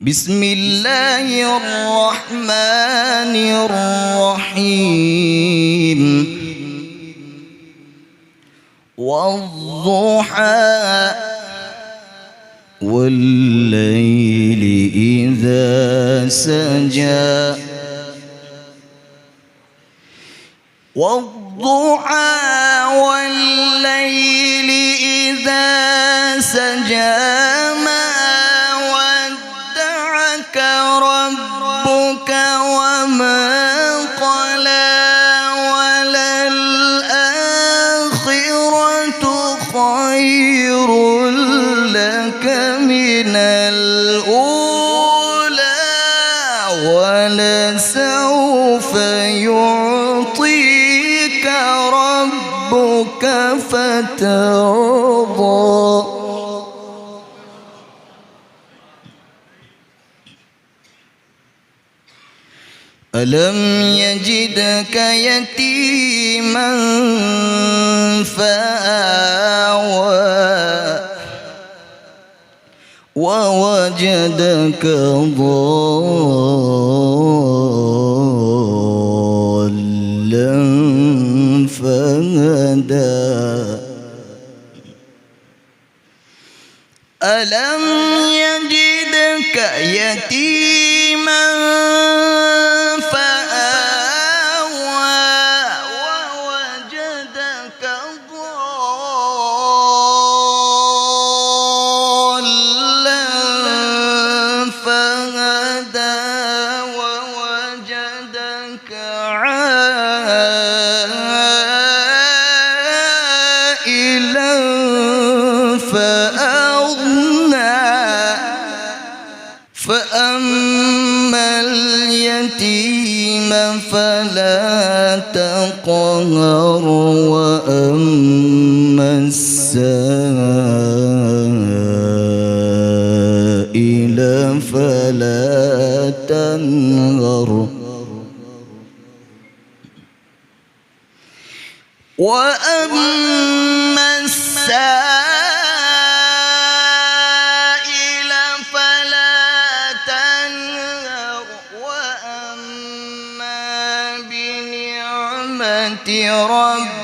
بسم الله الرحمن الرحيم والضحى والليل إذا سجى والضحى والليل إذا سجى ربك وما قلى وللآخرة خير لك من الأولى ولسوف يعطيك ربك فترضى. ألم يجدك يتيما فآوى ووجدك ضالا فهدى. ألم يجدك يتيما فأما اليتيم فلا تقهر وأما السائل فلا تنهر وأما السائل فلا تنهر وأما بنعمة ربك